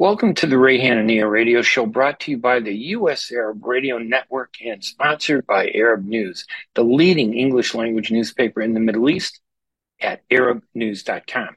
Welcome to the Ray Hanania Radio Show, brought to you by the U.S. Arab Radio Network and sponsored by Arab News, the leading English language newspaper in the Middle East at arabnews.com.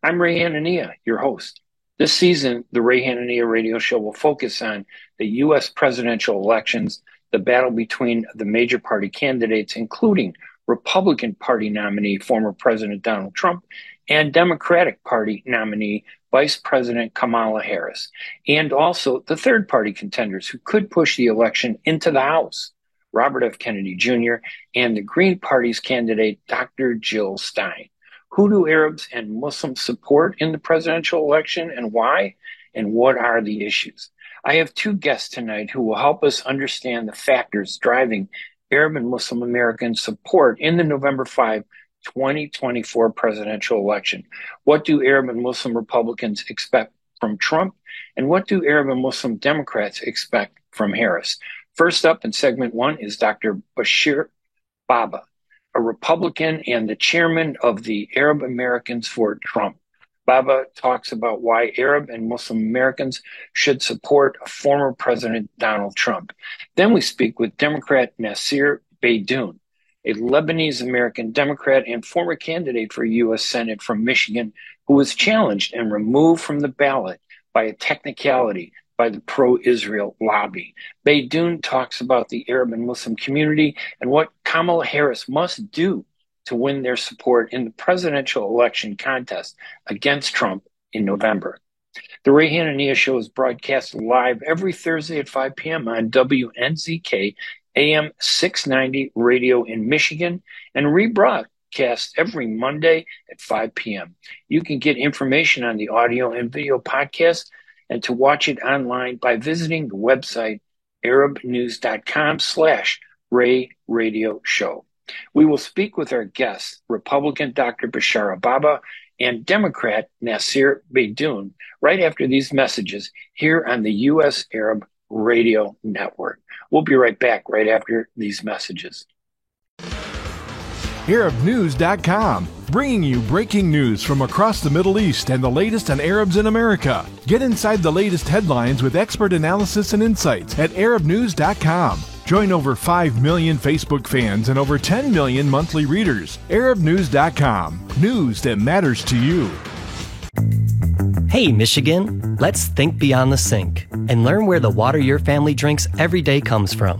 I'm Ray Hanania, your host. This season, the Ray Hanania Radio Show will focus on the U.S. presidential elections, the battle between the major party candidates, including Republican Party nominee, former President Donald Trump, and Democratic Party nominee, Vice President Kamala Harris, and also the third-party contenders who could push the election into the House, Robert F. Kennedy Jr., and the Green Party's candidate, Dr. Jill Stein. Who do Arabs and Muslims support in the presidential election, and why? And what are the issues? I have two guests tonight who will help us understand the factors driving Arab and Muslim American support in the November 5, 2024 presidential election. What do Arab and Muslim Republicans expect from Trump? And what do Arab and Muslim Democrats expect from Harris? First up in segment one is Dr. Bashir Baba, a Republican and the chairman of the Arab Americans for Trump. Baba talks about why Arab and Muslim Americans should support former President Donald Trump. Then we speak with Democrat Nasir Beydoun, a Lebanese-American Democrat and former candidate for U.S. Senate from Michigan, who was challenged and removed from the ballot by a technicality by the pro-Israel lobby. Beydoun talks about the Arab and Muslim community and what Kamala Harris must do to win their support in the presidential election contest against Trump in November. The Ray Hanania Show is broadcast live every Thursday at 5 p.m. on WNZK AM 690 radio in Michigan and rebroadcast every Monday at 5 p.m. You can get information on the audio and video podcast and to watch it online by visiting the website arabnews.com/Ray Radio Show. We will speak with our guests, Republican Dr. Bashar Baba and Democrat Nasir Beydoun, right after these messages here on the U.S. Arab Radio Network. We'll be right back right after these messages. ArabNews.com, bringing you breaking news from across the Middle East and the latest on Arabs in America. Get inside the latest headlines with expert analysis and insights at ArabNews.com. Join over 5 million Facebook fans and over 10 million monthly readers. ArabNews.com, news that matters to you. Hey, Michigan, let's think beyond the sink and learn where the water your family drinks every day comes from.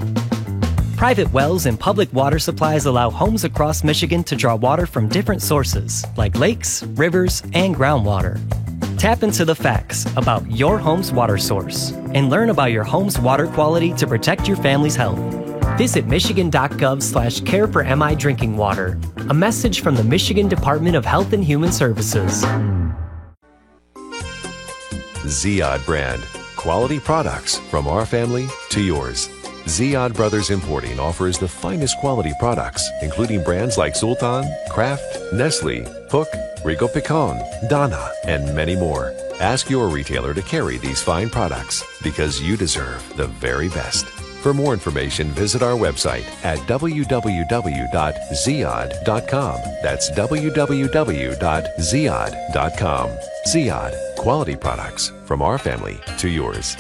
Private wells and public water supplies allow homes across Michigan to draw water from different sources, like lakes, rivers, and groundwater. Tap into the facts about your home's water source and learn about your home's water quality to protect your family's health. Visit michigan.gov/care for MI drinking water. A message from the Michigan Department of Health and Human Services. Ziyad brand. Quality products from our family to yours. Ziyad Brothers Importing offers the finest quality products, including brands like Sultan, Kraft, Nestle, Hook, Rico Picon, Donna, and many more. Ask your retailer to carry these fine products because you deserve the very best. For more information, visit our website at www.ziyad.com. That's www.ziyad.com. Ziyad, quality products from our family to yours.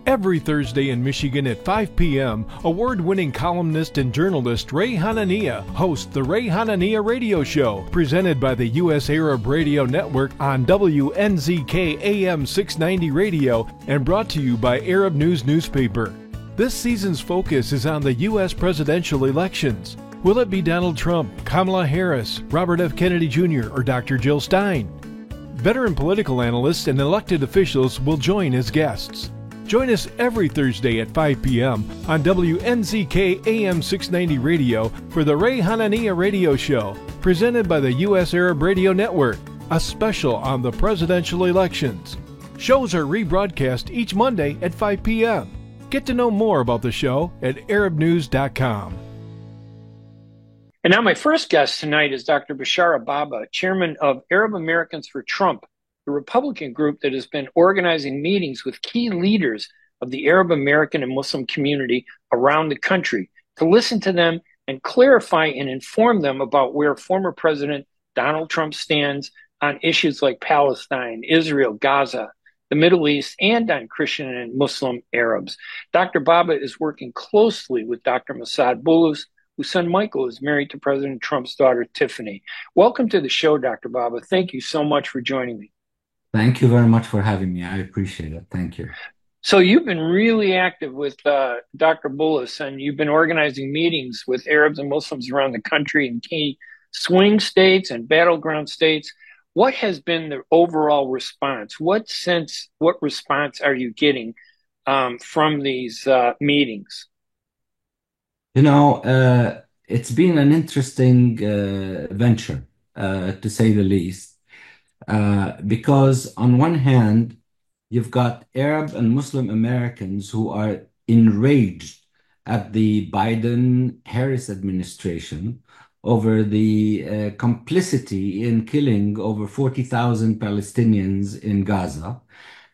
Every Thursday in Michigan at 5 p.m., award-winning columnist and journalist Ray Hanania hosts the Ray Hanania Radio Show, presented by the U.S. Arab Radio Network on WNZK AM 690 Radio and brought to you by Arab News newspaper. This season's focus is on the U.S. presidential elections. Will it be Donald Trump, Kamala Harris, Robert F. Kennedy Jr., or Dr. Jill Stein? Veteran political analysts and elected officials will join as guests. Join us every Thursday at 5 p.m. on WNZK AM 690 Radio for the Ray Hanania Radio Show, presented by the U.S. Arab Radio Network, a special on the presidential elections. Shows are rebroadcast each Monday at 5 p.m. Get to know more about the show at ArabNews.com. And now my first guest tonight is Dr. Bashar Baba, chairman of Arab Americans for Trump, the Republican group that has been organizing meetings with key leaders of the Arab American and Muslim community around the country to listen to them and clarify and inform them about where former President Donald Trump stands on issues like Palestine, Israel, Gaza, the Middle East, and on Christian and Muslim Arabs. Dr. Baba is working closely with Dr. Mossad Bulus, whose son Michael is married to President Trump's daughter, Tiffany. Welcome to the show, Dr. Baba. Thank you so much for joining me. Thank you very much for having me. I appreciate it. Thank you. So you've been really active with Dr. Bulus, and you've been organizing meetings with Arabs and Muslims around the country in key swing states and battleground states. What has been the overall response? What response are you getting from these meetings? It's been an interesting venture, to say the least, because on one hand, you've got Arab and Muslim Americans who are enraged at the Biden-Harris administration over the complicity in killing over 40,000 Palestinians in Gaza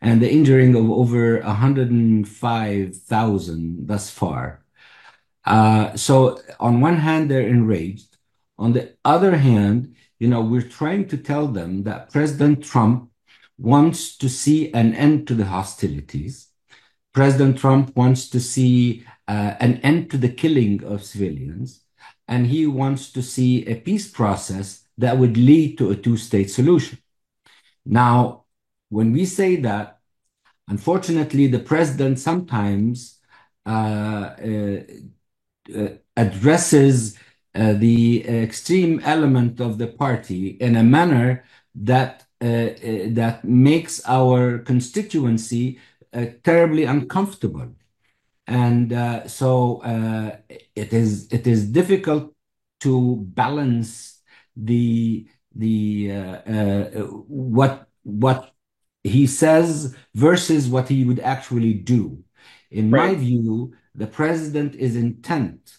and the injuring of over 105,000 thus far. So on one hand, they're enraged. On the other hand, we're trying to tell them that President Trump wants to see an end to the hostilities. President Trump wants to see an end to the killing of civilians, and he wants to see a peace process that would lead to a two-state solution. Now, when we say that, unfortunately, the president sometimes addresses the extreme element of the party in a manner that makes our constituency terribly uncomfortable. And so it is difficult to balance what he says versus what he would actually do. In my view, the president is intent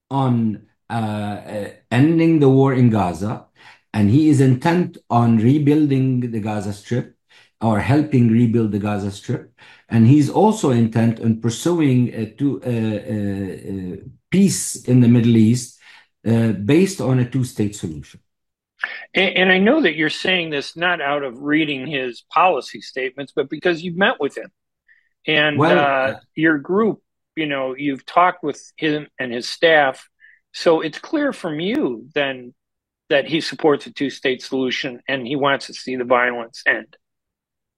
on ending the war in Gaza, and he is intent on rebuilding the Gaza Strip or helping rebuild the Gaza Strip. And he's also intent on pursuing peace in the Middle East based on a two-state solution. And I know that you're saying this not out of reading his policy statements, but because you've met with him. And your group, you've talked with him and his staff. So it's clear from you then that he supports a two-state solution and he wants to see the violence end.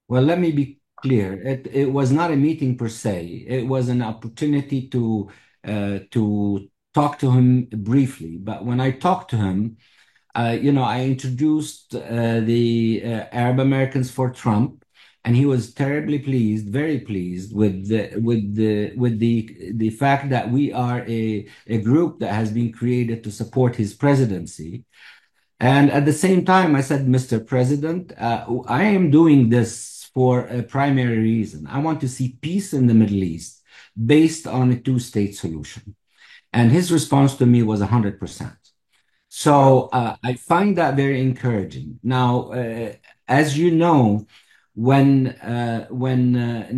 Well, let me be clear. It was not a meeting per se. It was an opportunity to talk to him briefly. But when I talked to him, I introduced the Arab Americans for Trump, and he was terribly pleased, very pleased with the fact that we are a group that has been created to support his presidency. And at the same time, I said, Mr. President, I am doing this for a primary reason. I want to see peace in the Middle East based on a two-state solution. And his response to me was 100%. So I find that very encouraging. Now, as you know, when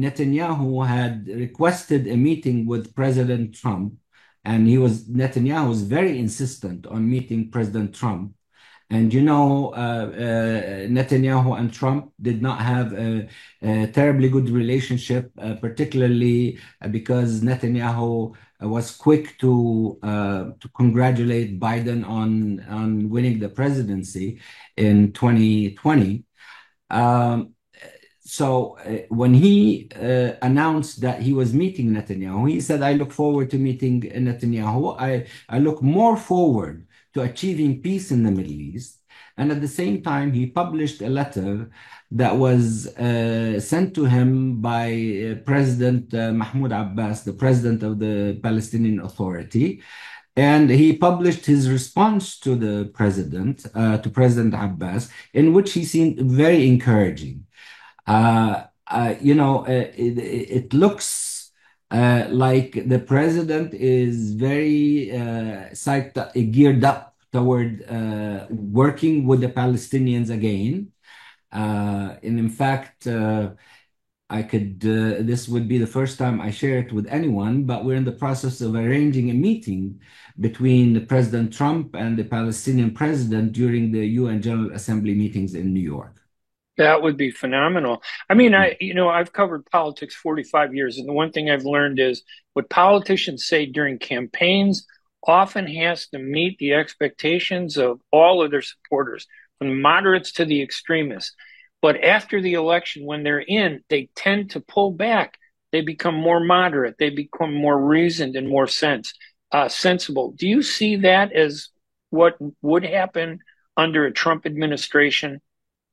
Netanyahu had requested a meeting with President Trump, and Netanyahu was very insistent on meeting President Trump. And Netanyahu and Trump did not have a terribly good relationship, particularly because Netanyahu was quick to congratulate Biden on winning the presidency in 2020. So when he announced that he was meeting Netanyahu, he said, I look forward to meeting Netanyahu. I look more forward to achieving peace in the Middle East. And at the same time, he published a letter that was sent to him by President Mahmoud Abbas, the president of the Palestinian Authority. And he published his response to the president, to President Abbas, in which he seemed very encouraging. It looks like the president is very geared up toward working with the Palestinians again. And in fact, I this would be the first time I share it with anyone, but we're in the process of arranging a meeting between President Trump and the Palestinian president during the UN General Assembly meetings in New York. That would be phenomenal. I mean, I've covered politics 45 years, and the one thing I've learned is what politicians say during campaigns often has to meet the expectations of all of their supporters, from the moderates to the extremists. But after the election, when they're in, they tend to pull back. They become more moderate. They become more reasoned and more sensible. Do you see that as what would happen under a Trump administration?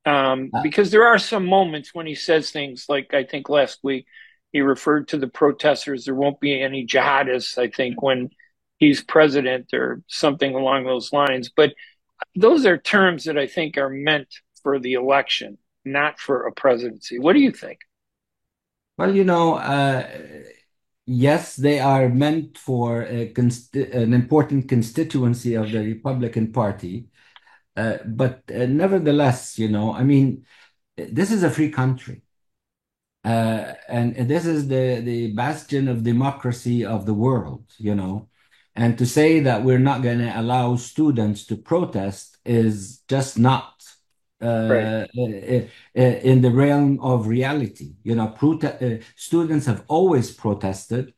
Because there are some moments when he says things like, I think last week, he referred to the protesters. There won't be any jihadists, I think, when he's president or something along those lines. But those are terms that I think are meant for the election, not for a presidency. What do you think? Well, yes, they are meant for an important constituency of the Republican Party. But nevertheless, I mean, this is a free country. And this is the bastion of democracy of the world. And to say that we're not going to allow students to protest is just not Right. in the realm of reality. Students have always protested.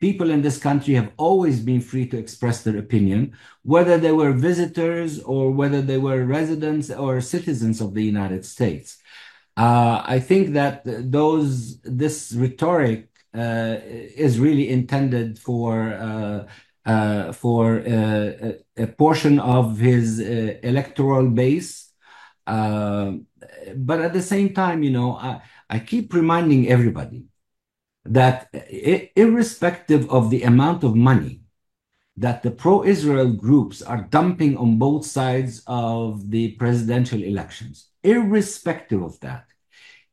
People in this country have always been free to express their opinion, whether they were visitors or whether they were residents or citizens of the United States. I think that this rhetoric is really intended for a portion of his electoral base. But at the same time, I keep reminding everybody that irrespective of the amount of money that the pro-Israel groups are dumping on both sides of the presidential elections, irrespective of that,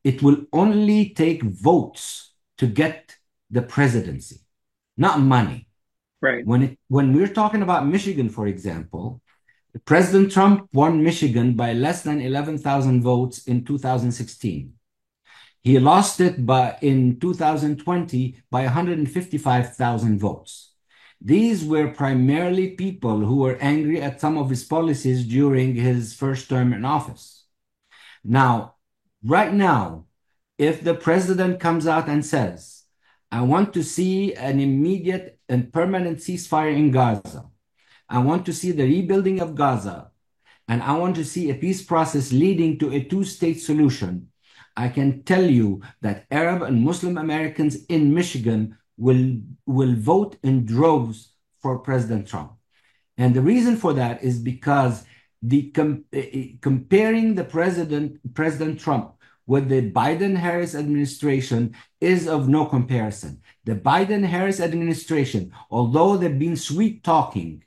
it will only take votes to get the presidency, not money. Right. When we're talking about Michigan, for example, President Trump won Michigan by less than 11,000 votes in 2016. He lost it in 2020 by 155,000 votes. These were primarily people who were angry at some of his policies during his first term in office. Now, right now, if the president comes out and says, I want to see an immediate and permanent ceasefire in Gaza, I want to see the rebuilding of Gaza, and I want to see a peace process leading to a two-state solution, I can tell you that Arab and Muslim Americans in Michigan will vote in droves for President Trump. And the reason for that is because comparing the President Trump with the Biden-Harris administration is of no comparison. The Biden-Harris administration, although they've been sweet-talking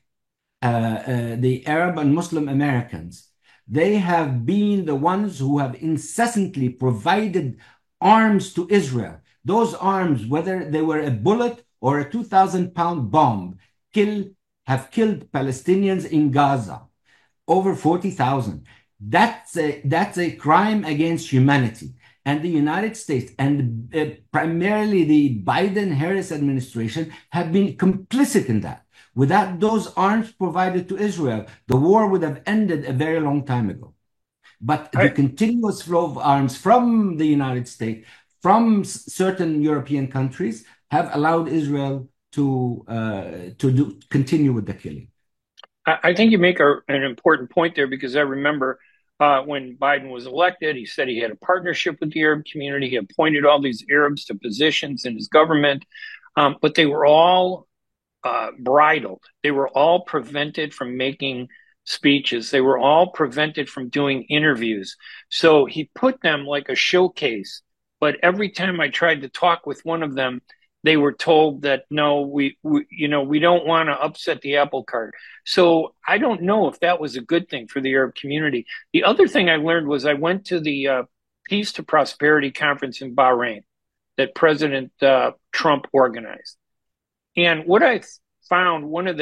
the Arab and Muslim Americans, they have been the ones who have incessantly provided arms to Israel. Those arms, whether they were a bullet or a 2,000-pound bomb, have killed Palestinians in Gaza, over 40,000. That's a crime against humanity. And the United States and primarily the Biden-Harris administration have been complicit in that. Without those arms provided to Israel, the war would have ended a very long time ago. But the continuous flow of arms from the United States, from certain European countries, have allowed Israel to continue with the killing. I think you make an important point there, because I remember when Biden was elected, he said he had a partnership with the Arab community. He appointed all these Arabs to positions in his government, but they were all bridled. They were all prevented from making speeches. They were all prevented from doing interviews. So he put them like a showcase. But every time I tried to talk with one of them, they were told that, no, we don't want to upset the apple cart. So I don't know if that was a good thing for the Arab community. The other thing I learned was I went to the Peace to Prosperity conference in Bahrain that President Trump organized. And what I found, one of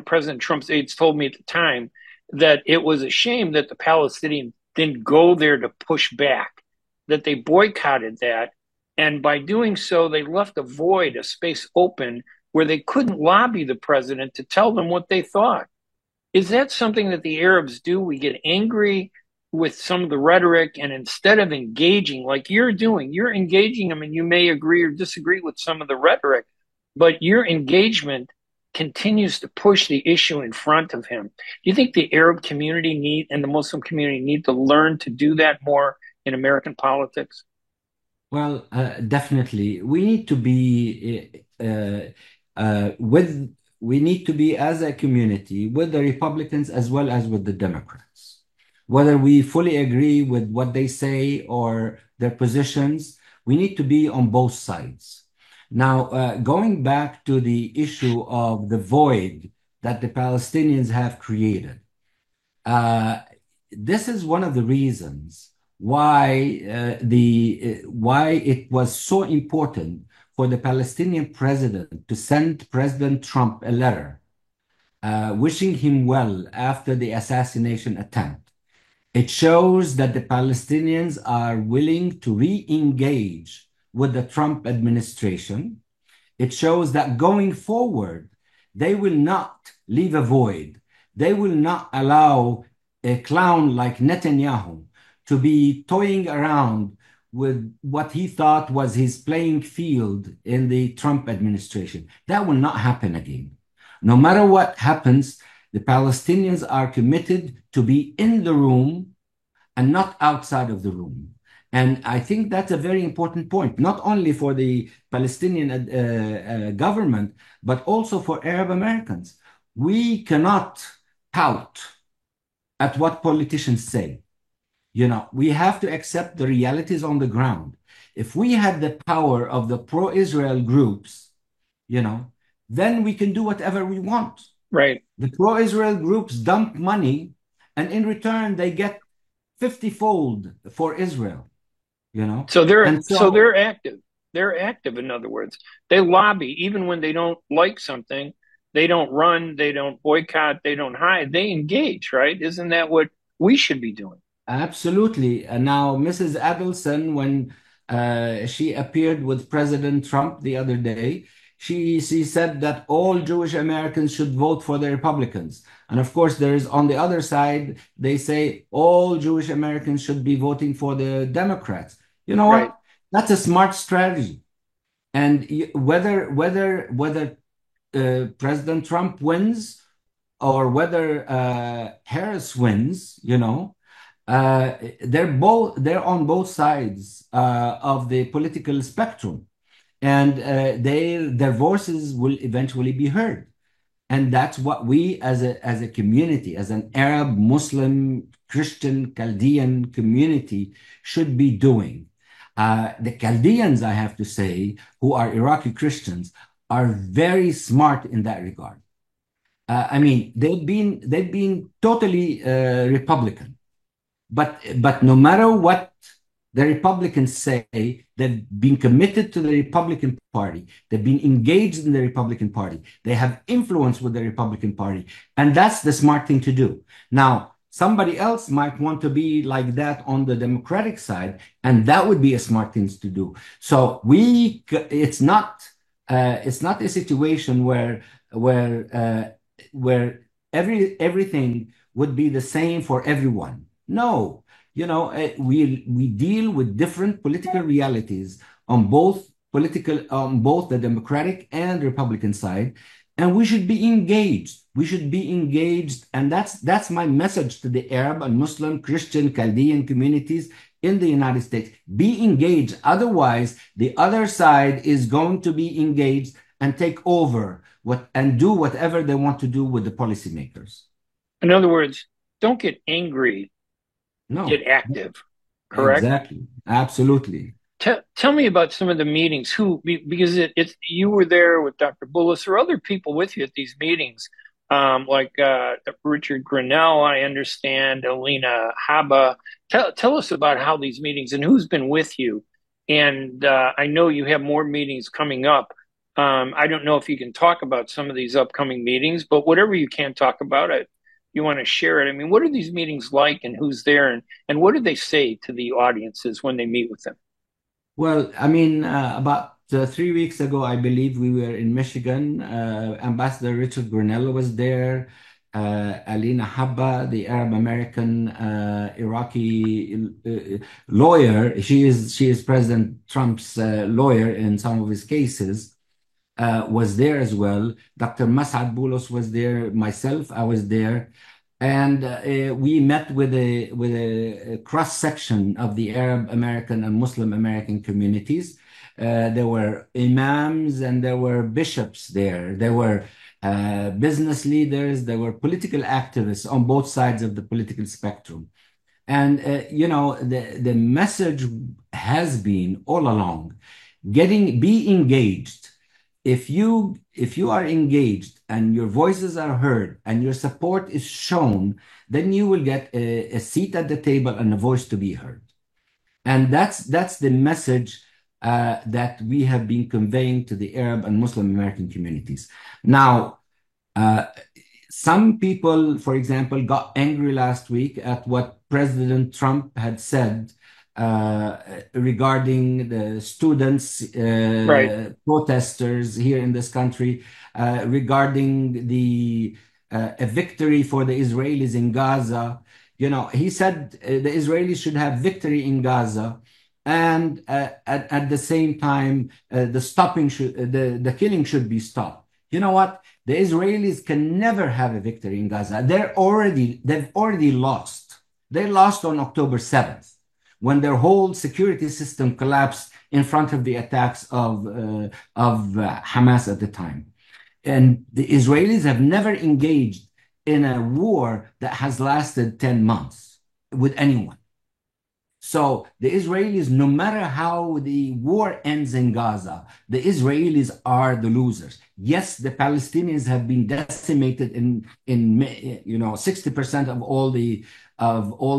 President Trump's aides told me at the time, that it was a shame that the Palestinians didn't go there to push back, that they boycotted that And by doing so, they left a void, a space open where they couldn't lobby the president to tell them what they thought. Is that something that the Arabs do? We get angry with some of the rhetoric, and instead of engaging like you're doing, you're engaging them, and you may agree or disagree with some of the rhetoric, but your engagement continues to push the issue in front of him. Do you think the Arab community and the Muslim community need to learn to do that more in American politics? Well, definitely. We need to be as a community with the Republicans as well as with the Democrats. Whether we fully agree with what they say or their positions, we need to be on both sides. Now, going back to the issue of the void that the Palestinians have created, uh, this is one of the reasons why it was so important for the Palestinian president to send President Trump a letter wishing him well after the assassination attempt. It shows that the Palestinians are willing to re-engage with the Trump administration. It shows that going forward, they will not leave a void. They will not allow a clown like Netanyahu to be toying around with what he thought was his playing field in the Trump administration. That will not happen again. No matter what happens, the Palestinians are committed to be in the room and not outside of the room. And I think that's a very important point, not only for the Palestinian government, but also for Arab Americans. We cannot pout at what politicians say. We have to accept the realities on the ground. If we had the power of the pro-Israel groups, then we can do whatever we want. Right. The pro-Israel groups dump money, and in return, they get 50-fold for Israel. So they're active. They're active, in other words. They lobby even when they don't like something. They don't run, they don't boycott, they don't hide. They engage, right? Isn't that what we should be doing? Absolutely. Now, Mrs. Adelson, when she appeared with President Trump the other day, she said that all Jewish Americans should vote for the Republicans. And of course, there is on the other side, they say all Jewish Americans should be voting for the Democrats. You know what? Right. That's a smart strategy. And whether President Trump wins or whether Harris wins, they're on both sides of the political spectrum, and their voices will eventually be heard. And that's what we as a community, as an Arab, Muslim, Christian, Chaldean community should be doing. The Chaldeans, I have to say, who are Iraqi Christians, are very smart in that regard. I mean, they've been totally Republican, but no matter what the Republicans say, they've been committed to the Republican Party. They've been engaged in the Republican Party. They have influence with the Republican Party. And that's the smart thing to do. Now, somebody else might want to be like that on the Democratic side, and that would be a smart thing to do. So it's not a situation where everything would be the same for everyone. No, we deal with different political realities on both the Democratic and Republican side, and we should be engaged. We should be engaged, and that's my message to the Arab and Muslim, Christian, Chaldean communities in the United States. Be engaged. Otherwise, the other side is going to be engaged and take over and do whatever they want to do with the policymakers. In other words, don't get angry. No. Get active. Correct? Exactly. Absolutely. Tell me about some of the meetings. Because you were there with Dr. Bullis or other people with you at these meetings, like Richard Grinnell, I understand, Alina Habba. Tell us about how these meetings and who's been with you. And I know you have more meetings coming up. I don't know if you can talk about some of these upcoming meetings, but whatever you can talk about it, you want to share it. I mean, what are these meetings like and who's there and what do they say to the audiences when they meet with them? Well, I mean, about 3 weeks ago, I believe we were in Michigan. Ambassador Richard Grenell was there. Alina Habba, the Arab American Iraqi lawyer, she is President Trump's lawyer in some of his cases, was there as well. Dr. Masad Boulos was there. Myself, I was there. And we met with a cross section of the Arab American and Muslim American communities. There were imams and there were bishops there. There were business leaders. There were political activists on both sides of the political spectrum. And the message has been all along, be engaged. If you are engaged and your voices are heard and your support is shown, then you will get a seat at the table and a voice to be heard. And that's the message that we have been conveying to the Arab and Muslim American communities. Now, some people, for example, got angry last week at what President Trump had said regarding the students, Right. protesters here in this country, regarding a victory for the Israelis in Gaza. He said the Israelis should have victory in Gaza, and at the same time, the killing should be stopped. You know what? The Israelis can never have a victory in Gaza. They've already lost. They lost on October 7th when their whole security system collapsed in front of the attacks of Hamas at the time. And the Israelis have never engaged in a war that has lasted 10 months with anyone. So the Israelis, no matter how the war ends in Gaza, the Israelis are the losers. Yes, the Palestinians have been decimated in 60% of all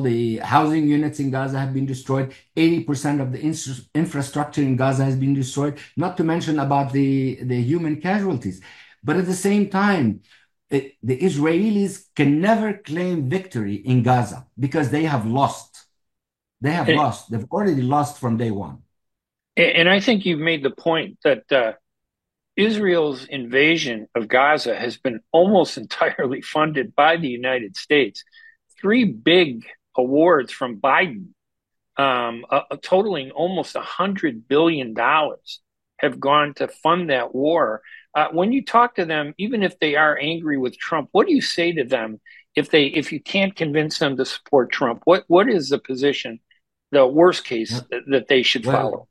the housing units in Gaza have been destroyed. 80% of the infrastructure in Gaza has been destroyed, not to mention about the human casualties. But at the same time, the Israelis can never claim victory in Gaza because they have lost. They have lost. They've already lost from day one. And I think you've made the point that Israel's invasion of Gaza has been almost entirely funded by the United States. Three big awards from Biden, totaling almost $100 billion, have gone to fund that war. When you talk to them, even if they are angry with Trump, what do you say to them if you can't convince them to support Trump? What is the position, the worst case that they should follow?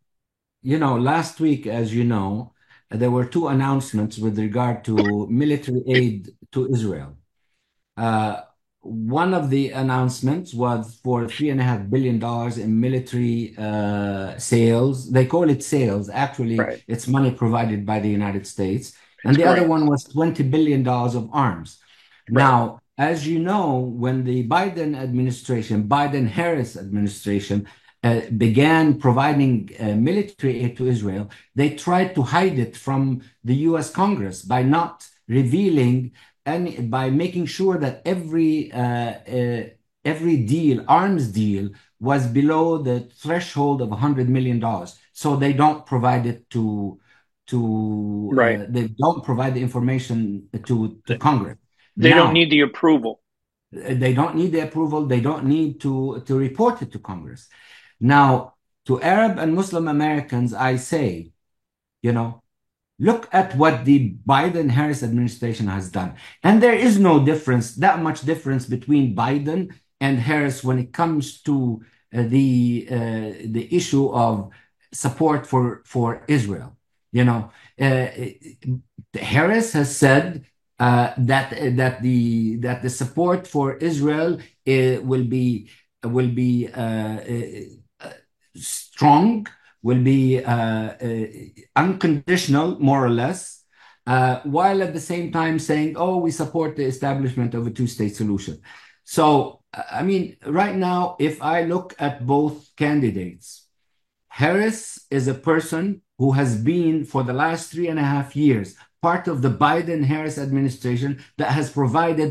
Last week, as you know, there were two announcements with regard to military aid to Israel. One of the announcements was for $3.5 billion in military sales. They call it sales. Actually, Right. it's money provided by the United States. And the other one was $20 billion of arms. Right. Now, as you know, when the Biden-Harris administration began providing military aid to Israel, they tried to hide it from the U.S. Congress by not revealing by making sure that every arms deal was below the threshold of $100 million. So they don't provide it Right. they don't provide the information to Congress. They Now, don't need the approval. they don't need the approval. They don't need to report it to Congress. Now, to Arab and Muslim Americans, I say, look at what the Biden-Harris administration has done. And there is no difference, that much difference between Biden and Harris when it comes to the issue of support for Israel. Harris has said that the support for Israel will be strong, will be unconditional, more or less, while at the same time saying, "Oh, we support the establishment of a two-state solution." So, I mean, right now, if I look at both candidates, Harris is a person who has been for the last 3.5 years part of the Biden-Harris administration that has provided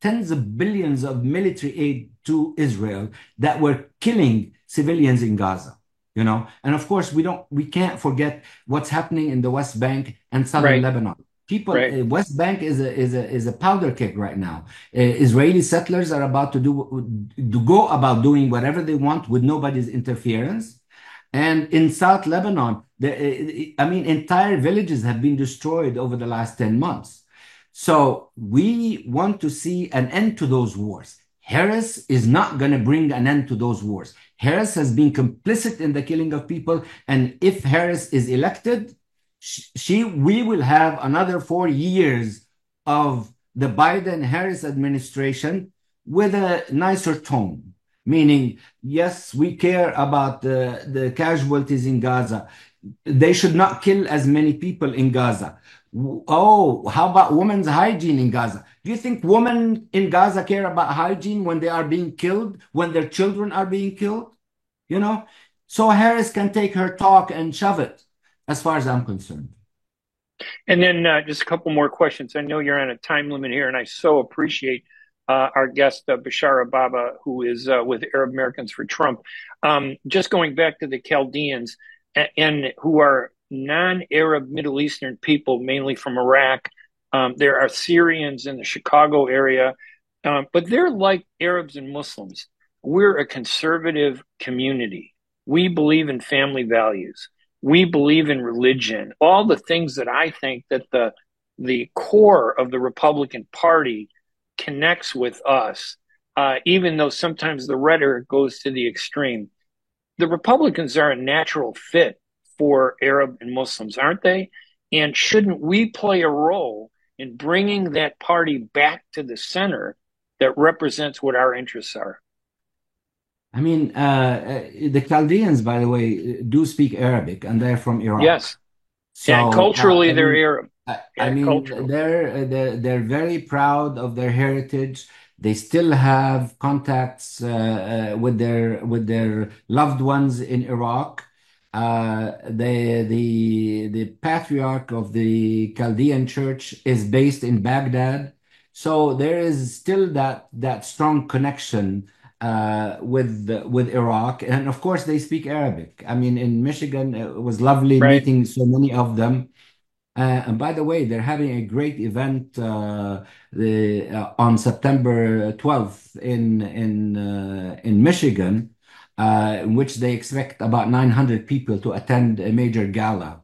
tens of billions of military aid to Israel that were killing civilians in Gaza. And of course, we can't forget what's happening in the West Bank and southern Right. Lebanon. People, Right. West Bank is a powder keg right now. Israeli settlers are about to go about doing whatever they want with nobody's interference. And in South Lebanon, I mean, entire villages have been destroyed over the last 10 months. So we want to see an end to those wars. Harris is not going to bring an end to those wars. Harris has been complicit in the killing of people. And if Harris is elected, we will have another 4 years of the Biden-Harris administration with a nicer tone, meaning, yes, we care about the casualties in Gaza. They should not kill as many people in Gaza. Oh, how about women's hygiene in Gaza? Do you think women in Gaza care about hygiene when they are being killed, when their children are being killed? You know? So Harris can take her talk and shove it, as far as I'm concerned. And then just a couple more questions. I know you're on a time limit here, and I so appreciate our guest, Bashara Baba, who is with Arab Americans for Trump. Just going back to the Chaldeans, and who are non-Arab Middle Eastern people, mainly from Iraq. There are Syrians in the Chicago area, but they're like Arabs and Muslims. We're a conservative community. We believe in family values. We believe in religion. All the things that I think that the core of the Republican Party connects with us, even though sometimes the rhetoric goes to the extreme. The Republicans are a natural fit for Arab and Muslims, aren't they? And shouldn't we play a role in bringing that party back to the center that represents what our interests are? I mean, the Chaldeans, by the way, do speak Arabic, and they're from Iraq. Yes. And So, culturally, I they're mean, Arab. I Yeah, mean, culturally. they're very proud of their heritage. They still have contacts with their loved ones in Iraq. The patriarch of the Chaldean Church is based in Baghdad, so there is still that strong connection with Iraq, and of course they speak Arabic. I mean, in Michigan, it was lovely Right. meeting so many of them. And by the way, they're having a great event on September 12th in Michigan, in which they expect about 900 people to attend a major gala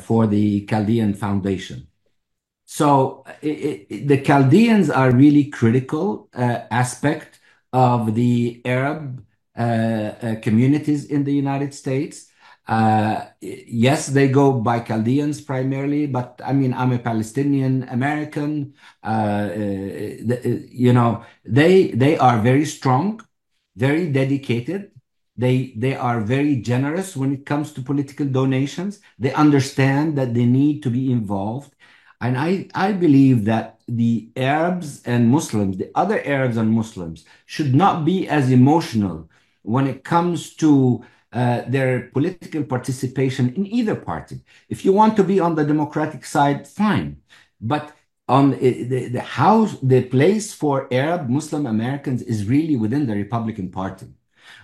for the Chaldean Foundation. So the Chaldeans are really critical aspect of the Arab communities in the United States. Yes, they go by Chaldeans primarily, but I mean, I'm a Palestinian American. They are very strong, very dedicated. They are very generous when it comes to political donations. They understand that they need to be involved. And I believe that the Arabs and Muslims, the other Arabs and Muslims, should not be as emotional when it comes to their political participation in either party. If you want to be on the Democratic side, fine. But on the house, the place for Arab Muslim Americans is really within the Republican Party.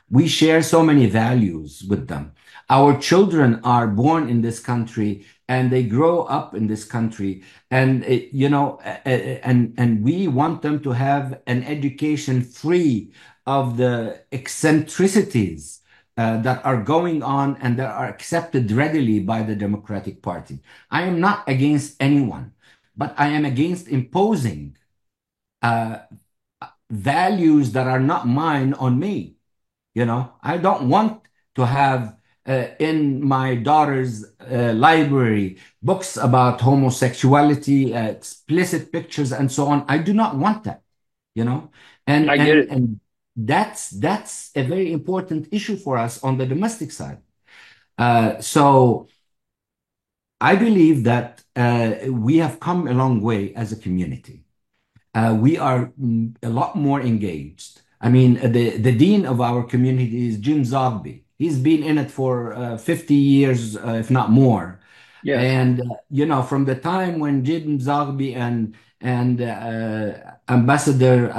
We share so many values with them. Our children are born in this country and they grow up in this country, and and we want them to have an education free of the eccentricities that are going on and that are accepted readily by the Democratic Party. I am not against anyone, but I am against imposing uh, values that are not mine on me. I don't want to have in my daughter's library books about homosexuality, explicit pictures, and so on. I do not want that, you know, and I get and it. and that's a very important issue for us on the domestic side. So I believe that we have come a long way as a community. We are a lot more engaged. I mean, the dean of our community is Jim Zogby. He's been in it for 50 years, if not more. Yes. And from the time when Jim Zogby and Ambassador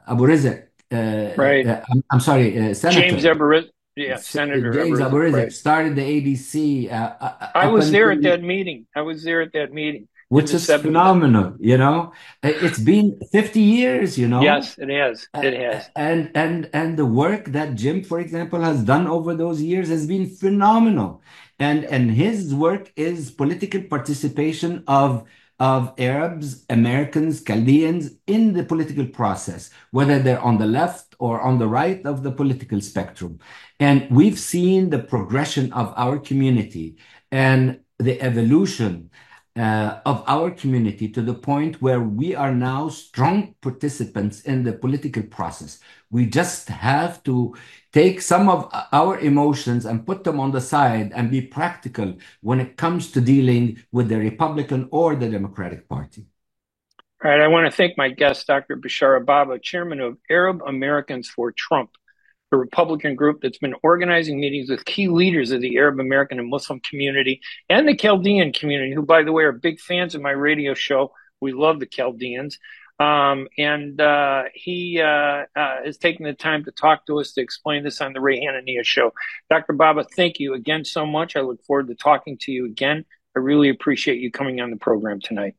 Abu Rizek, Right. I'm sorry, James Senator Everett. Yeah, Senator James Aburizek, Aburizek right. started the ABC I up was there at until, that meeting. I was there at that meeting in which the is 70s. phenomenal, you know. It's been 50 years, you know. Yes, it has. It has. And the work that Jim, for example, has done over those years has been phenomenal. Yep. And his work is political participation of Arabs, Americans, Chaldeans in the political process, whether they're on the left or on the right of the political spectrum. And we've seen the progression of our community and the evolution of our community to the point where we are now strong participants in the political process. We just have to take some of our emotions and put them on the side and be practical when it comes to dealing with the Republican or the Democratic Party. All right. I want to thank my guest, Dr. Bishara Baba, chairman of Arab Americans for Trump, a Republican group that's been organizing meetings with key leaders of the Arab American and Muslim community and the Chaldean community, who, by the way, are big fans of my radio show. We love the Chaldeans. He is taking the time to talk to us to explain this on the Ray Hanania show. Dr. Baba, thank you again so much. I look forward to talking to you again. I really appreciate you coming on the program tonight.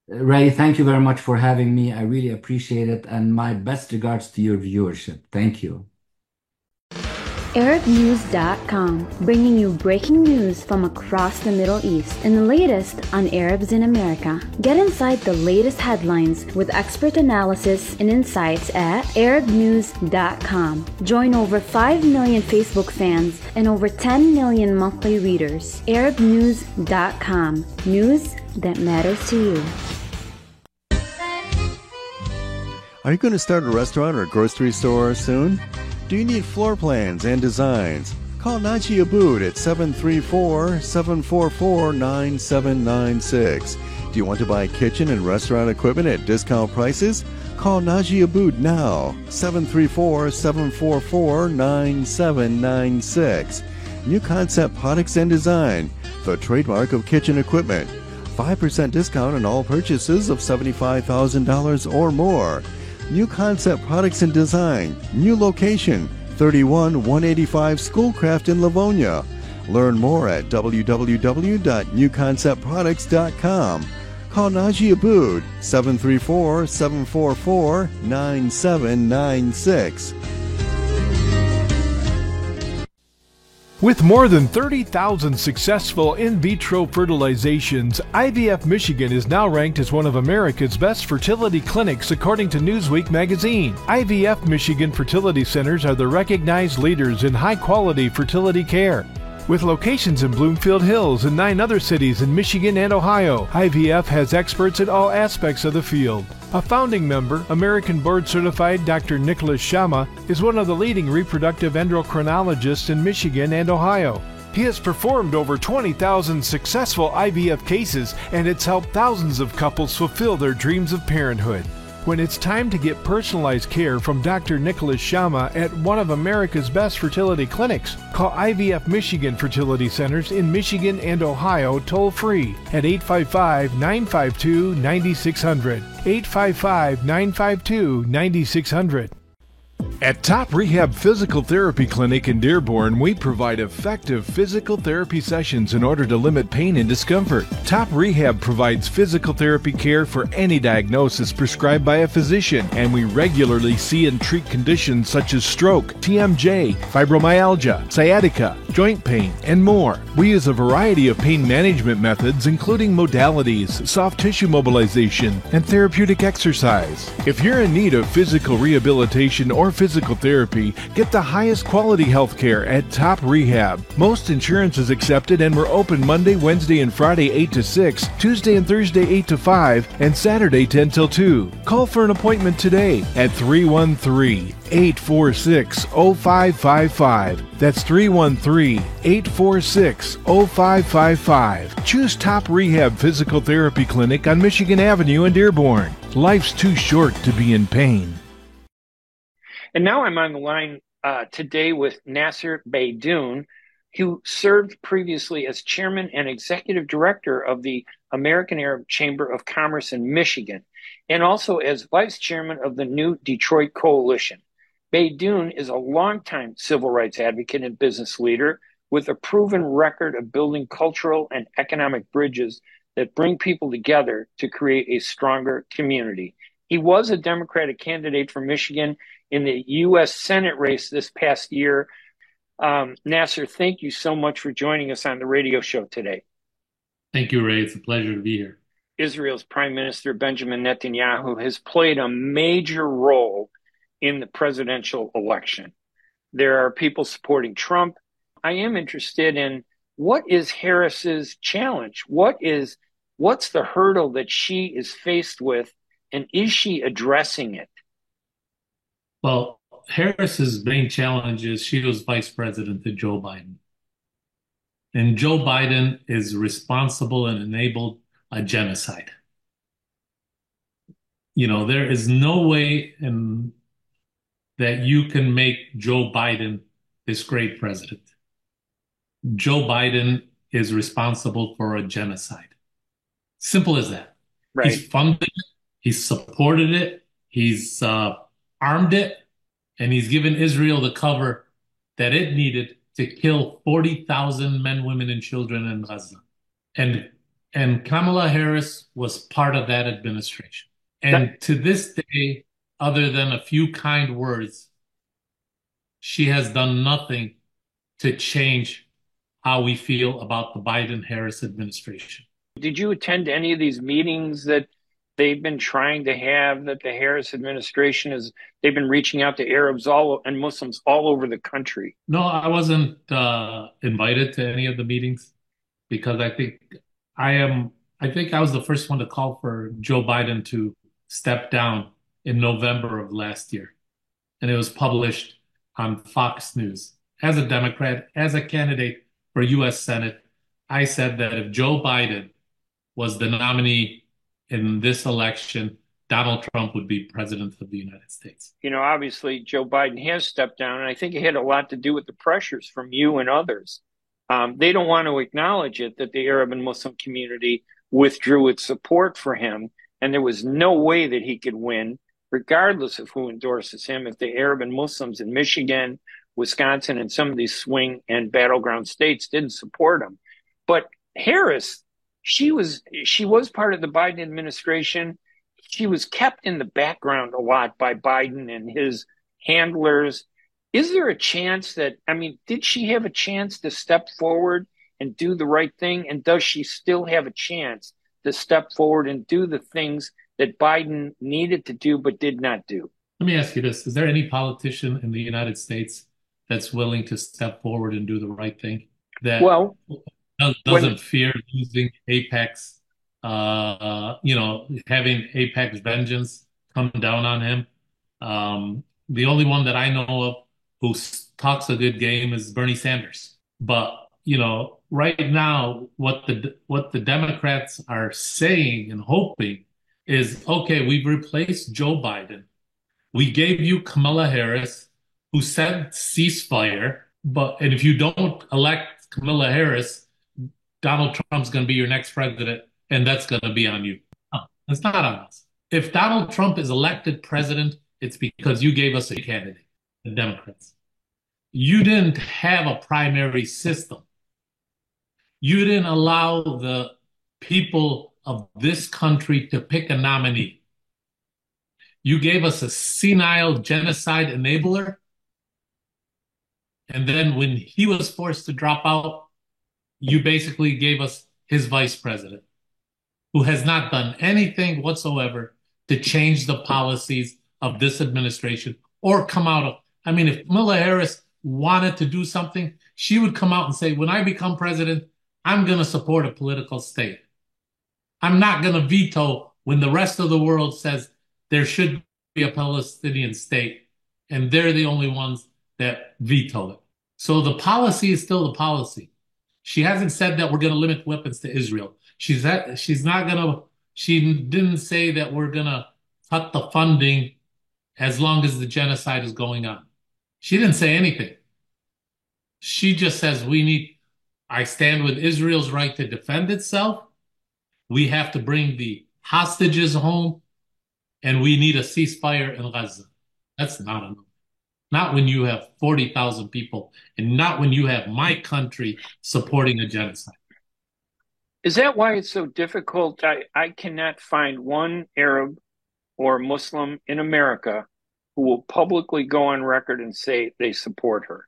Ray, thank you very much for having me. I really appreciate it. And my best regards to your viewership. Thank you. ArabNews.com, bringing you breaking news from across the Middle East and the latest on Arabs in America. Get inside the latest headlines with expert analysis and insights at ArabNews.com. Join over 5 million Facebook fans and over 10 million monthly readers. ArabNews.com, news that matters to you. Are you going to start a restaurant or grocery store soon? Do you need floor plans and designs? Call Naji Abood at 734-744-9796. Do you want to buy kitchen and restaurant equipment at discount prices? Call Naji Abood now, 734-744-9796. New Concept Products and Design, the trademark of kitchen equipment. 5% discount on all purchases of $75,000 or more. New Concept Products and Design, new location, 31185 Schoolcraft in Livonia. Learn more at www.newconceptproducts.com. Call Naji Abood, 734-744-9796. With more than 30,000 successful in vitro fertilizations, IVF Michigan is now ranked as one of America's best fertility clinics according to Newsweek magazine. IVF Michigan fertility centers are the recognized leaders in high-quality fertility care. With locations in Bloomfield Hills and 9 other cities in Michigan and Ohio, IVF has experts in all aspects of the field. A founding member, American board-certified Dr. Nicholas Shama, is one of the leading reproductive endocrinologists in Michigan and Ohio. He has performed over 20,000 successful IVF cases, and it's helped thousands of couples fulfill their dreams of parenthood. When it's time to get personalized care from Dr. Nicholas Shama at one of America's best fertility clinics, call IVF Michigan Fertility Centers in Michigan and Ohio toll-free at 855-952-9600, 855-952-9600. At Top Rehab Physical Therapy Clinic in Dearborn, we provide effective physical therapy sessions in order to limit pain and discomfort. Top Rehab provides physical therapy care for any diagnosis prescribed by a physician, and we regularly see and treat conditions such as stroke, TMJ, fibromyalgia, sciatica, joint pain, and more. We use a variety of pain management methods, including modalities, soft tissue mobilization, and therapeutic exercise. If you're in need of physical rehabilitation or physical therapy, get the highest quality health care at Top Rehab. Most insurance is accepted, and we're open Monday, Wednesday, and Friday 8 to 6, Tuesday and Thursday 8 to 5, and Saturday 10 till 2. Call for an appointment today at 313-846-0555. That's 313-846-0555. Choose Top Rehab Physical Therapy Clinic on Michigan Avenue in Dearborn. Life's too short to be in pain. And now I'm on the line today with Nasser Beydoun, who served previously as chairman and executive director of the American Arab Chamber of Commerce in Michigan, and also as vice chairman of the New Detroit Coalition. Beydoun is a longtime civil rights advocate and business leader with a proven record of building cultural and economic bridges that bring people together to create a stronger community. He was a Democratic candidate for Michigan in the U.S. Senate race this past year. Nasser, thank you so much for joining us on the radio show today. Thank you, Ray. It's a pleasure to be here. Israel's Prime Minister Benjamin Netanyahu has played a major role in the presidential election. There are people supporting Trump. I am interested in what is Harris's challenge? What's the hurdle that she is faced with, and is she addressing it? Well, Harris's main challenge is she was vice president to Joe Biden. And Joe Biden is responsible and enabled a genocide. There is no way that you can make Joe Biden this great president. Joe Biden is responsible for a genocide. Simple as that. Right. He's funded it, he's supported it, he's armed it, and he's given Israel the cover that it needed to kill 40,000 men, women, and children in Gaza. And Kamala Harris was part of that administration. And to this day, other than a few kind words, she has done nothing to change how we feel about the Biden-Harris administration. Did you attend any of these meetings that they've been trying to have, that the Harris administration they've been reaching out to Arabs and Muslims all over the country? No, I wasn't invited to any of the meetings because I think I was the first one to call for Joe Biden to step down in November of last year. And it was published on Fox News. As a Democrat, as a candidate for U.S. Senate, I said that if Joe Biden was the nominee in this election, Donald Trump would be president of the United States. Obviously, Joe Biden has stepped down, and I think it had a lot to do with the pressures from you and others. They don't want to acknowledge it, that the Arab and Muslim community withdrew its support for him, and there was no way that he could win, regardless of who endorses him, if the Arab and Muslims in Michigan, Wisconsin, and some of these swing and battleground states didn't support him. But Harris, she was part of the Biden administration. She was kept in the background a lot by Biden and his handlers. Is there a chance did she have a chance to step forward and do the right thing? And does she still have a chance to step forward and do the things that Biden needed to do but did not do? Let me ask you this. Is there any politician in the United States that's willing to step forward and do the right thing? That doesn't fear losing Apex, having Apex vengeance come down on him? The only one that I know of who talks a good game is Bernie Sanders. But, right now, what the Democrats are saying and hoping is, okay, we've replaced Joe Biden. We gave you Kamala Harris, who said ceasefire, and if you don't elect Kamala Harris, Donald Trump's going to be your next president, and that's going to be on you. No, it's not on us. If Donald Trump is elected president, it's because you gave us a candidate, the Democrats. You didn't have a primary system. You didn't allow the people of this country to pick a nominee. You gave us a senile genocide enabler. And then when he was forced to drop out, you basically gave us his vice president, who has not done anything whatsoever to change the policies of this administration or come out of. If Kamala Harris wanted to do something, she would come out and say, when I become president, I'm going to support a political state. I'm not going to veto when the rest of the world says there should be a Palestinian state, and they're the only ones that veto it. So the policy is still the policy. She hasn't said that we're going to limit weapons to Israel. She didn't say that we're going to cut the funding as long as the genocide is going on. She didn't say anything. She just says I stand with Israel's right to defend itself. We have to bring the hostages home, and we need a ceasefire in Gaza. That's not enough. not when you have 40,000 people, and not when you have my country supporting a genocide. Is that why it's so difficult? I cannot find one Arab or Muslim in America who will publicly go on record and say they support her.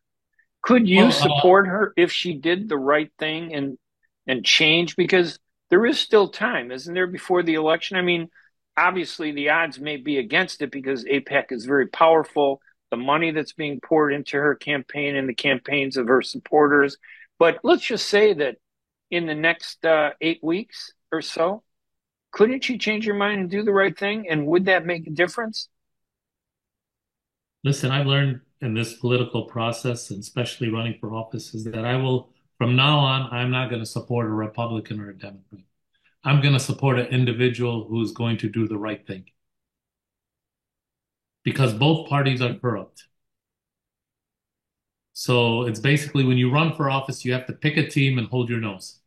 Could you Well, support her if she did the right thing and change? Because there is still time, isn't there, before the election? I mean, obviously the odds may be against it because AIPAC is very powerful. The money that's being poured into her campaign and the campaigns of her supporters. But let's just say that in the next 8 weeks or so, couldn't you change your mind and do the right thing? And would that make a difference? listen, I've learned in this political process, and especially running for office, is that I will, from now on, I'm not going to support a Republican or a Democrat. I'm going to support an individual who's going to do the right thing because both parties are corrupt. So it's basically when you run for office, you have to pick a team and hold your nose.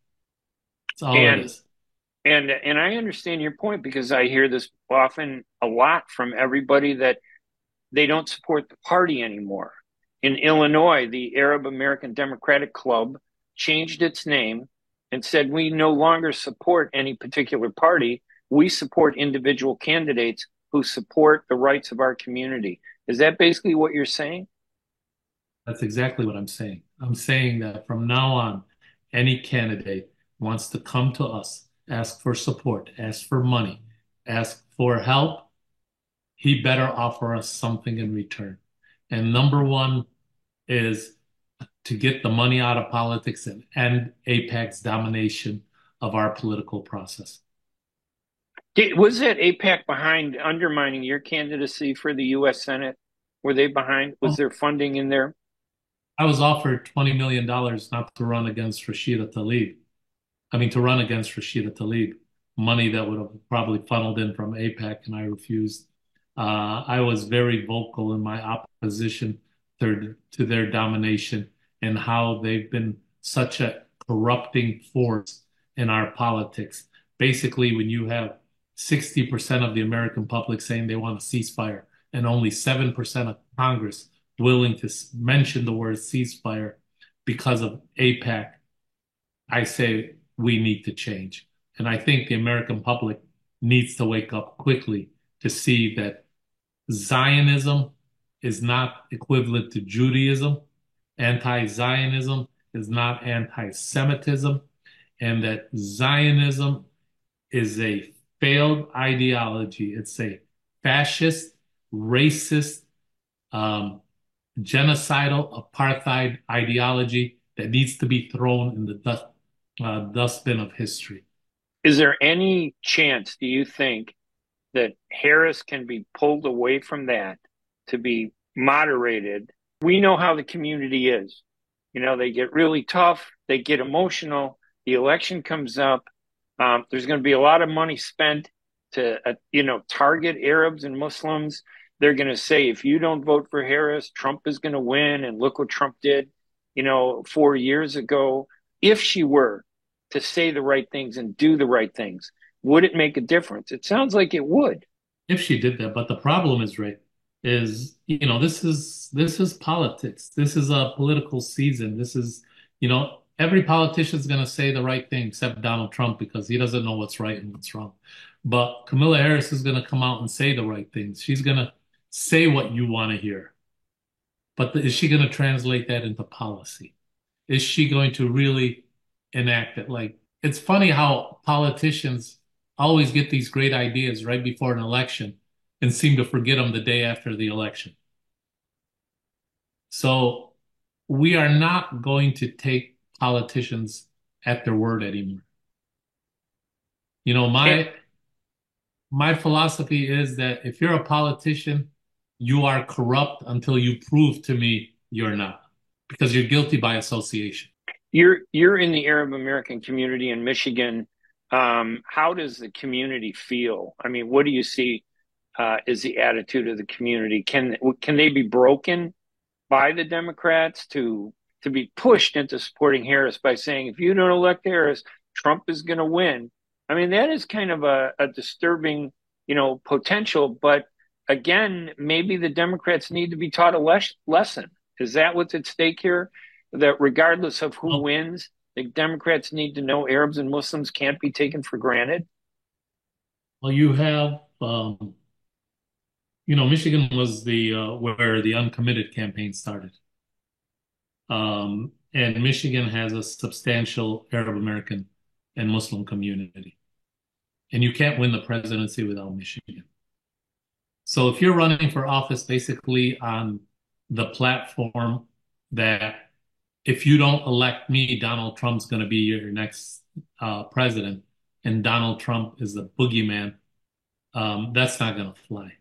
That's all it And is. and I understand your point because I hear this often a lot from everybody that they don't support the party anymore. In Illinois, the Arab American Democratic Club changed its name and said, we no longer support any particular party. We support individual candidates who support the rights of our community. Is that basically what you're saying? That's exactly what I'm saying. I'm saying that from now on, any candidate wants to come to us, ask for support, ask for money, ask for help, he better offer us something in return. And number one is to get the money out of politics and end AIPAC's domination of our political process. Was that AIPAC behind undermining your candidacy for the U.S. Senate? Were they behind? Was there funding in there? I was offered $20 million not to run against Rashida Tlaib. I mean, to run against Rashida Tlaib, money that would have probably funneled in from AIPAC, and I refused. I was very vocal in my opposition to their domination and how they've been such a corrupting force in our politics. Basically, when you have 60% of the American public saying they want a ceasefire and only 7% of Congress willing to mention the word ceasefire because of AIPAC, I say we need to change. And I think the American public needs to wake up quickly to see that Zionism is not equivalent to Judaism. Anti-Zionism is not anti-Semitism, and that Zionism is a failed ideology. It's a fascist, racist, genocidal, apartheid ideology that needs to be thrown in the dustbin of history. Is there any chance, do you think, that Harris can be pulled away from that to be moderated? We know how the community is. You know, they get really tough, they get emotional, the election comes up. There's going to be a lot of money spent to, target Arabs and Muslims. They're going to say, if you don't vote for Harris, Trump is going to win. And look what Trump did, 4 years ago. If she were to say the right things and do the right things, would it make a difference? It sounds like it would. If she did that, but the problem is, Ray, is, this is politics. This is a political season. This is, every politician is going to say the right thing except Donald Trump because he doesn't know what's right and what's wrong. But Kamala Harris is going to come out and say the right things. She's going to say what you want to hear. But is she going to translate that into policy? Is she going to really enact it? Like, it's funny how politicians always get these great ideas right before an election and seem to forget them the day after the election. So we are not going to take politicians at their word anymore. My philosophy is that if you're a politician, you are corrupt until you prove to me you're not, because you're guilty by association. You're in the Arab American community in Michigan. How does the community feel? I mean, what do you see is the attitude of the community? Can they be broken by the Democrats to be pushed into supporting Harris by saying, if you don't elect Harris, Trump is going to win? I mean, that is kind of a disturbing, potential. But again, maybe the Democrats need to be taught a lesson. Is that what's at stake here? That regardless of who Well, wins, the Democrats need to know Arabs and Muslims can't be taken for granted? well, you have, Michigan was the where the uncommitted campaign started. And Michigan has a substantial Arab American and Muslim community. And you can't win the presidency without Michigan. So if you're running for office basically on the platform that if you don't elect me, Donald Trump's going to be your next president, and Donald Trump is the boogeyman, that's not going to fly.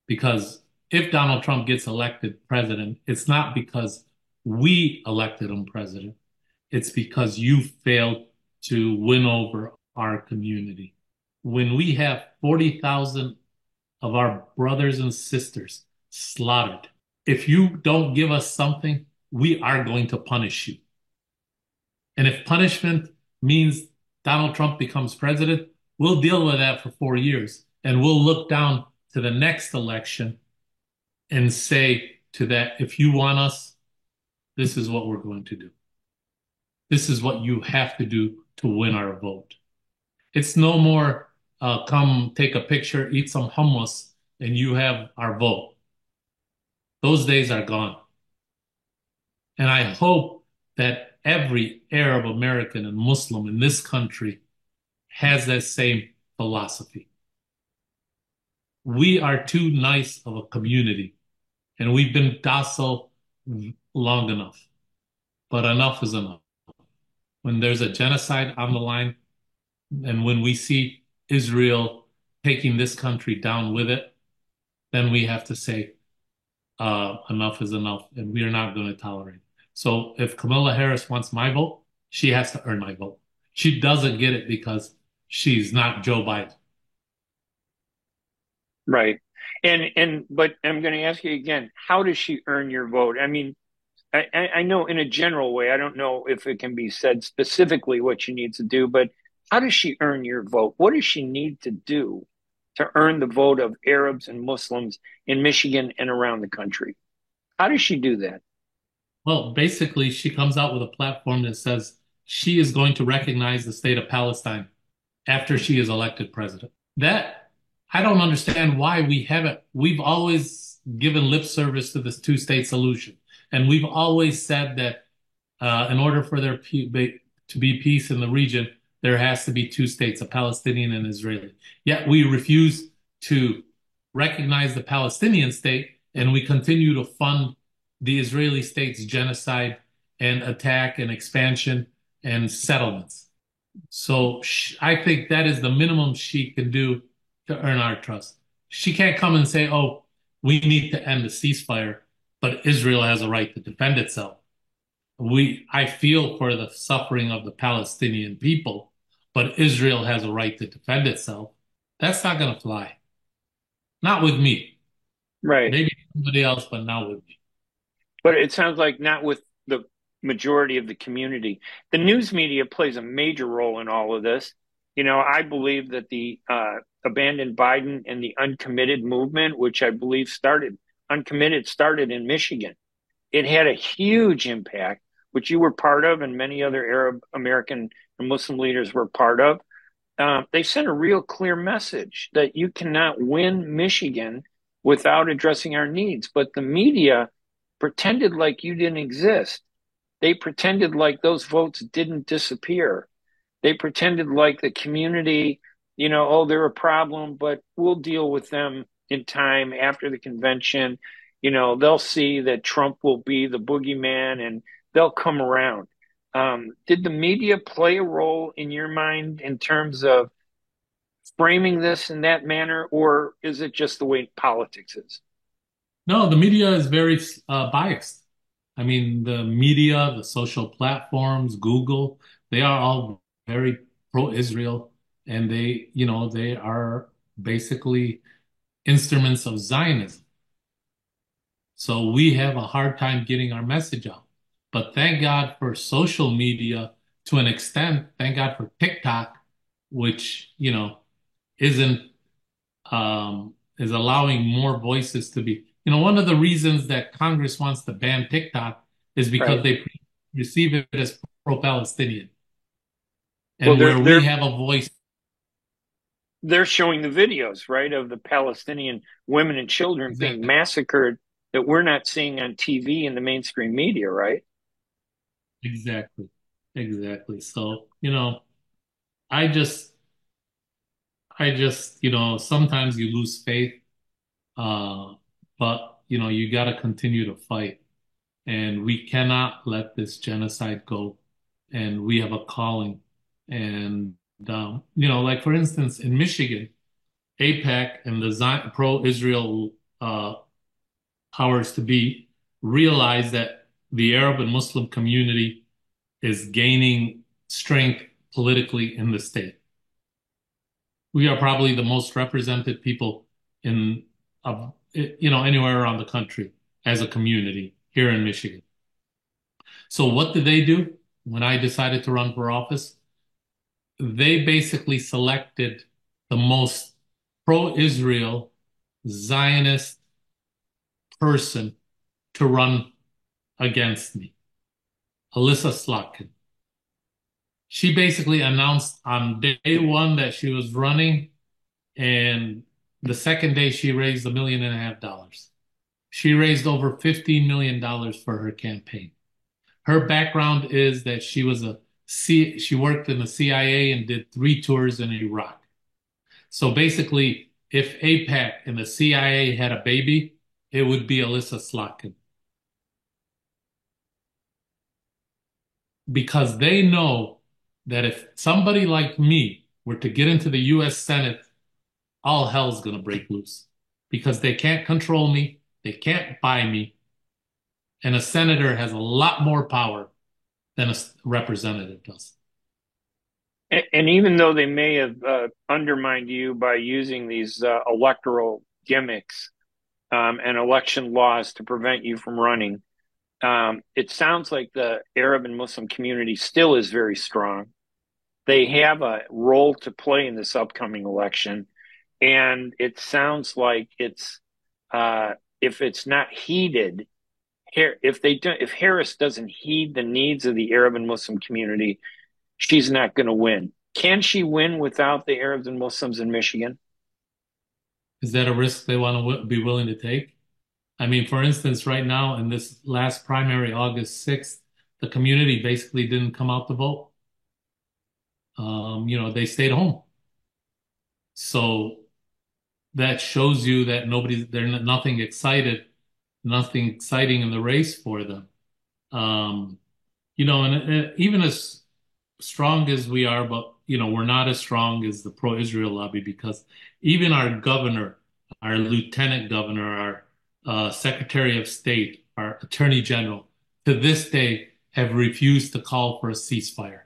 Because if Donald Trump gets elected president, it's not because we elected him president. It's because you failed to win over our community. When we have 40,000 of our brothers and sisters slaughtered, if you don't give us something, we are going to punish you. And if punishment means Donald Trump becomes president, we'll deal with that for 4 years. And we'll look down to the next election and say to that, if you want us, this is what we're going to do. This is what you have to do to win our vote. It's no more come take a picture, eat some hummus, and you have our vote. Those days are gone. And I hope that every Arab American and Muslim in this country has that same philosophy. We are too nice of a community, and we've been docile long enough. But enough is enough. When there's a genocide on the line, and when we see Israel taking this country down with it, then we have to say, enough is enough, and we are not going to tolerate it. So if Kamala Harris wants my vote, she has to earn my vote. She doesn't get it because she's not Joe Biden. Right. But I'm going to ask you again, how does she earn your vote? I mean, I know in a general way, I don't know if it can be said specifically what she needs to do, but how does she earn your vote? What does she need to do to earn the vote of Arabs and Muslims in Michigan and around the country? How does she do that? Well, basically, she comes out with a platform that says she is going to recognize the state of Palestine after she is elected president. That, I don't understand why we haven't. We've always given lip service to this two-state solution. And we've always said that in order for there to be peace in the region, there has to be two states, a Palestinian and Israeli. Yet we refuse to recognize the Palestinian state, and we continue to fund the Israeli state's genocide and attack and expansion and settlements. So I think that is the minimum she can do to earn our trust. She can't come and say, oh, we need to end the ceasefire, but Israel has a right to defend itself. I feel for the suffering of the Palestinian people, but Israel has a right to defend itself. That's not going to fly. Not with me. Right. Maybe somebody else, but not with me. But it sounds like not with the majority of the community. The news media plays a major role in all of this. You know, I believe that the abandoned Biden and the uncommitted movement, which I believe started in Michigan. It had a huge impact, which you were part of and many other Arab American and Muslim leaders were part of. They sent a real clear message that you cannot win Michigan without addressing our needs. But the media pretended like you didn't exist. They pretended like those votes didn't disappear. They pretended like the community, you know, oh, they're a problem, but we'll deal with them in time after the convention. You know, they'll see that Trump will be the boogeyman and they'll come around. Did the media play a role in your mind in terms of framing this in that manner, or is it just the way politics is? No, the media is very biased. I mean, the media, the social platforms, Google, they are all very pro-Israel, and they are basically instruments of Zionism. So we have a hard time getting our message out. But thank God for social media to an extent. Thank God for TikTok, which, isn't is allowing more voices to be. One of the reasons that Congress wants to ban TikTok is because Right. they receive it as pro-Palestinian. Well, And where we have a voice, they're showing the videos, right, of the Palestinian women and children being exactly, massacred that we're not seeing on TV and the mainstream media, right? exactly, exactly. So, I just, sometimes you lose faith, but you got to continue to fight, and we cannot let this genocide go. And we have a calling, and like for instance, in Michigan, AIPAC and the pro-Israel powers to be realize that the Arab and Muslim community is gaining strength politically in the state. We are probably the most represented people in, anywhere around the country as a community here in Michigan. So what did they do when I decided to run for office? They basically selected the most pro-Israel Zionist person to run against me, Alyssa Slotkin. She basically announced on day one that she was running, and the second day she raised $1.5 million. She raised over $15 million for her campaign. Her background is that she worked in the CIA and did 3 tours in Iraq. So basically, if AIPAC and the CIA had a baby, it would be Alyssa Slotkin. Because they know that if somebody like me were to get into the US Senate, all hell's going to break loose. Because they can't control me, they can't buy me, and a senator has a lot more power than a representative does. And even though they may have undermined you by using these electoral gimmicks and election laws to prevent you from running, it sounds like the Arab and Muslim community still is very strong. They have a role to play in this upcoming election. And it sounds like it's if it's not heeded, if Harris doesn't heed the needs of the Arab and Muslim community, she's not going to win. Can she win without the Arabs and Muslims in Michigan? Is that a risk they want to be willing to take? I mean, for instance, right now in this last primary, August 6th, the community basically didn't come out to vote. They stayed home. So that shows you that there's nothing exciting in the race for them. And even as strong as we are, but we're not as strong as the pro-Israel lobby, because even our governor, our lieutenant governor, our secretary of state, our attorney general, to this day have refused to call for a ceasefire.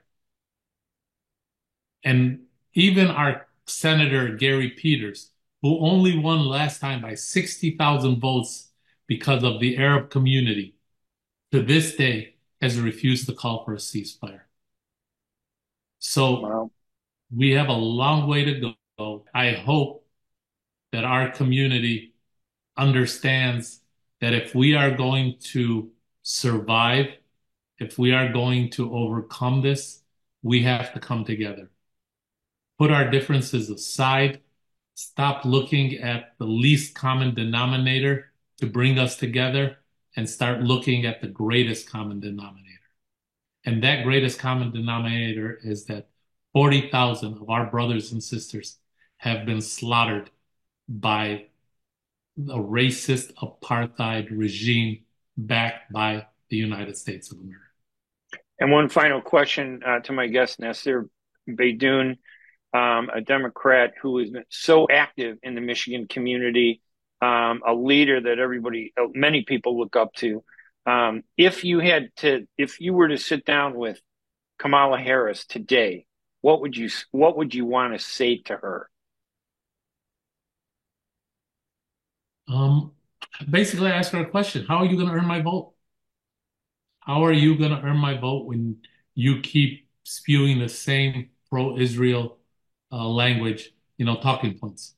And even our Senator Gary Peters, who only won last time by 60,000 votes because of the Arab community, to this day has refused to call for a ceasefire. So Wow. we have a long way to go. I hope that our community understands that if we are going to survive, if we are going to overcome this, we have to come together. Put our differences aside, stop looking at the least common denominator to bring us together, and start looking at the greatest common denominator. And that greatest common denominator is that 40,000 of our brothers and sisters have been slaughtered by a racist apartheid regime backed by the United States of America. And one final question to my guest, Nassir Beydoun, a Democrat who has been so active in the Michigan community, a leader that many people look up to. If you were to sit down with Kamala Harris today, what would you want to say to her? Basically, ask her a question. How are you going to earn my vote? How are you going to earn my vote when you keep spewing the same pro-Israel language, talking points?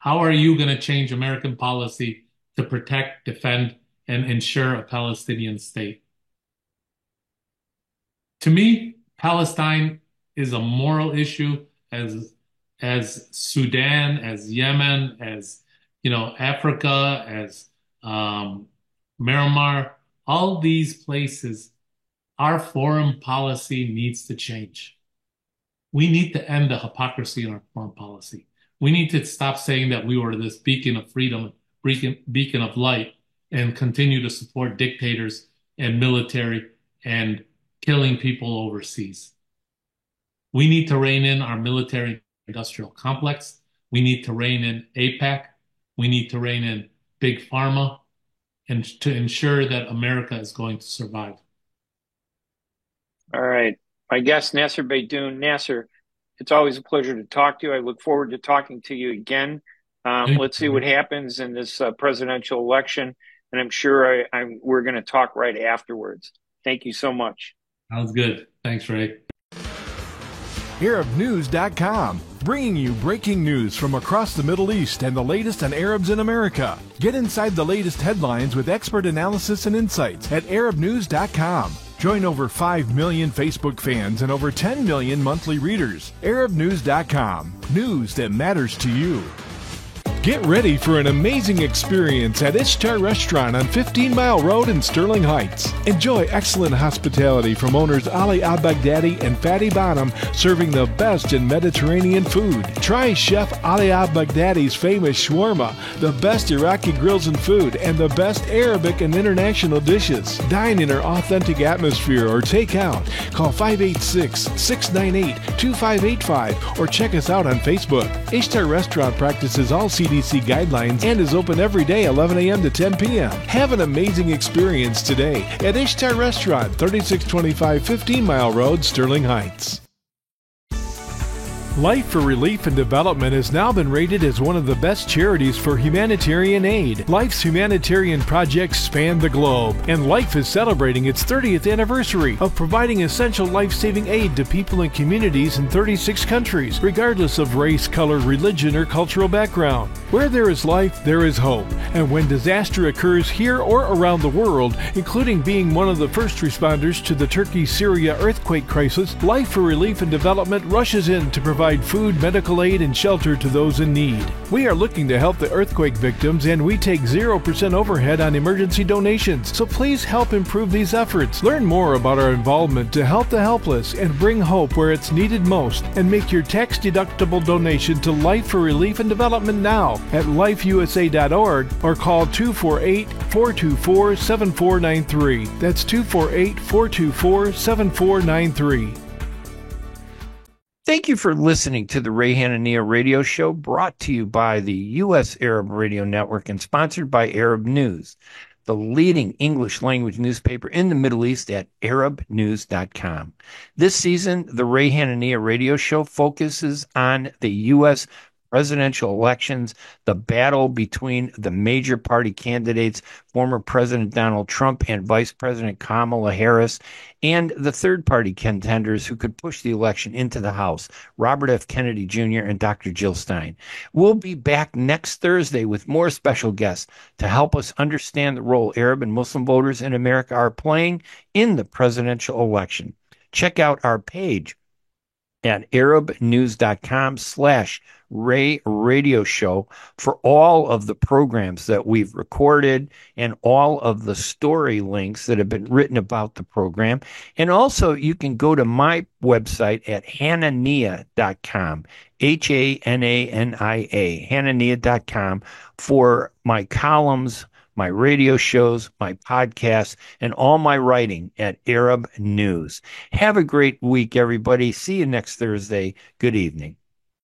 How are you going to change American policy to protect, defend, and ensure a Palestinian state? To me, Palestine is a moral issue as Sudan, as Yemen, as Africa, as Myanmar, all these places, our foreign policy needs to change. We need to end the hypocrisy in our foreign policy. We need to stop saying that we were this beacon of freedom, beacon of light, and continue to support dictators and military and killing people overseas. We need to rein in our military industrial complex. We need to rein in AIPAC. We need to rein in Big Pharma and to ensure that America is going to survive. All right. My guest, Nasser Baydoun. Nasser, it's always a pleasure to talk to you. I look forward to talking to you again. Let's see what happens in this presidential election, and I'm sure we're going to talk right afterwards. Thank you so much. Sounds good. Thanks, Ray. ArabNews.com, bringing you breaking news from across the Middle East and the latest on Arabs in America. Get inside the latest headlines with expert analysis and insights at ArabNews.com. Join over 5 million Facebook fans and over 10 million monthly readers. ArabNews.com, news that matters to you. Get ready for an amazing experience at Ishtar Restaurant on 15 Mile Road in Sterling Heights. Enjoy excellent hospitality from owners Ali Al-Baghdadi and Fatty Bonham, serving the best in Mediterranean food. Try Chef Ali Al-Baghdadi's famous shawarma, the best Iraqi grills and food, and the best Arabic and international dishes. Dine in our authentic atmosphere or take out. Call 586-698-2585 or check us out on Facebook. Ishtar Restaurant practices all CDC guidelines and is open every day 11 a.m. to 10 p.m. Have an amazing experience today at Ishtar Restaurant, 3625 15 Mile Road, Sterling Heights. Life for Relief and Development has now been rated as one of the best charities for humanitarian aid. Life's humanitarian projects span the globe, and Life is celebrating its 30th anniversary of providing essential life-saving aid to people and communities in 36 countries, regardless of race, color, religion, or cultural background. Where there is life, there is hope. And when disaster occurs here or around the world, including being one of the first responders to the Turkey-Syria earthquake crisis, Life for Relief and Development rushes in to provide food, medical aid, and shelter to those in need. We are looking to help the earthquake victims, and we take 0% overhead on emergency donations. So please help improve these efforts. Learn more about our involvement to help the helpless and bring hope where it's needed most, and make your tax-deductible donation to Life for Relief and Development now at lifeusa.org or call 248-424-7493. That's 248-424-7493. Thank you for listening to the Ray Hanania Radio Show, brought to you by the U.S. Arab Radio Network and sponsored by Arab News, the leading English language newspaper in the Middle East at ArabNews.com. This season, the Ray Hanania Radio Show focuses on the U.S. presidential elections, the battle between the major party candidates, former President Donald Trump and Vice President Kamala Harris, and the third-party contenders who could push the election into the House, Robert F. Kennedy Jr. and Dr. Jill Stein. We'll be back next Thursday with more special guests to help us understand the role Arab and Muslim voters in America are playing in the presidential election. Check out our page at arabnews.com/Ray Radio Show for all of the programs that we've recorded and all of the story links that have been written about the program. And also you can go to my website at Hanania.com, Hanania, Hanania.com for my columns, my radio shows, my podcasts, and all my writing at Arab News. Have a great week, everybody. See you next Thursday. Good evening.